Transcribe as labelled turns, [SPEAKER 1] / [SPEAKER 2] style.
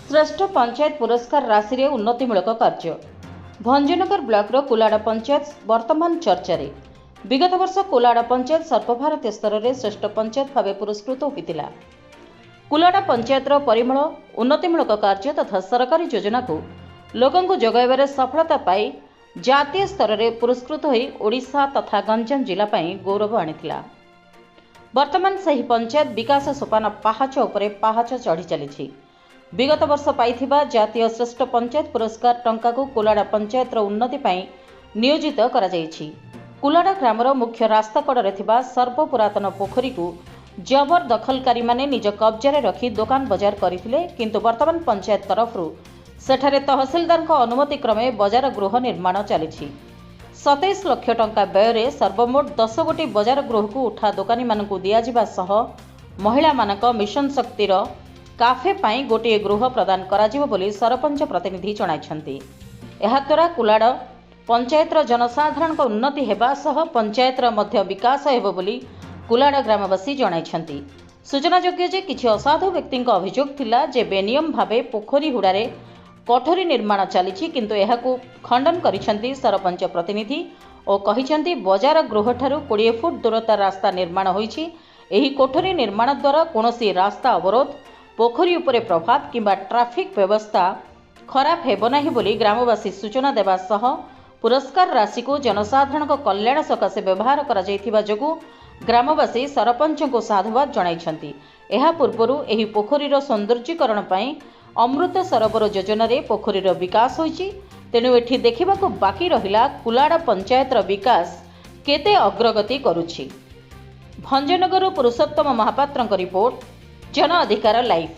[SPEAKER 1] श्रेष्ठ पंचायत पुरस्कार राशि रे उन्नतिमूलक कार्य भंजनगर ब्लॉक कुलाड़ा पंचायत वर्तमान चर्चा रे। विगत वर्ष कुलाड़ा पंचायत सर्वभारतीय स्तर में श्रेष्ठ पंचायत भाव पुरस्कृत होता। कुलाड़ा पंचायत परिमल उन्नतिमूलक कार्य तथा सरकारी योजना को लोकों जगाइबार सफलता पाई जातीय स्तर में पुरस्कृत होई ओडिशा तथा गंजाम जिला गौरव आनिथिला। वर्तमान सही पंचायत विकास सोपान पाहाच उपरे पाहाच चढ़ी चली। विगत वर्ष पाइथिबा जातीय श्रेष्ठ पंचायत पुरस्कार टंका को कुलाड़ा पंचायत उन्नति पाई नियोजित करा जायछि। कुलाड़ा ग्रामर मुख्य रास्ता कड़े थिबा सर्वपुरातन पोखरी को जबर दखलकारी माने निज कब्जा रखी दुकान बजार करथिले, किंतु वर्तमान पंचायत तरफरु सेठारे तहसीलदार अनुमति क्रमे बजार गृह निर्माण चलिछि। 27 लाख टंका व्यय सर्वमोट 10 गोटी बजार गृह को उठा दोकानी मानकु दिया जिबा सह महिला मानक मिशन शक्तिर काफे पाई गोटे गृह प्रदान कराजिबो बोली सरपंच प्रतिनिधि जणाइछन्ति। एहा द्वारा कुलाड़ा पंचायत जनसाधारण उन्नति हेबा सह पंचायत मध्य विकास हेबो बोली कुलाड़ा ग्रामवासी जणाइछन्ति। सूचनायोग्य जे किछि असाधु व्यक्ति अभियोग थिला जे बेनियम भावे पोखरी हुडारे कोठरी निर्माण चलिछि, किंतु एहाकु खंडन करिछन्ति सरपंच प्रतिनिधि और कहिछन्ति बजार गृह ठारू 20 फुट दूरता रास्ता निर्माण होइछि। एही कोठरी निर्माण द्वारा कोनोसी रास्ता अवरोध, पोखरी उपरे प्रभाव किंबा ट्राफिक व्यवस्था खराब हेबो नाही बोली ग्रामवासी सूचना देबा सह पुरस्कार राशि को जनसाधारण कल्याण सकाशे व्यवहार करा जायथिबा जोगु ग्रामवासी सरपंच को साधुवाद जणाइछन्ति। एहा पूर्वरु एही पोखरीर सौंदर्यीकरण पई अमृत सरोवर योजना रे पोखरीर विकास होइछि। तेणु एठी देखिबाकू बाकी रहिला कुलाड़ा पंचायतर विकास केते अग्रगति करुछि। भंजनगर पुरुषोत्तम महापात्रଙ୍କ रिपोर्ट, जन अधिकार लाइव।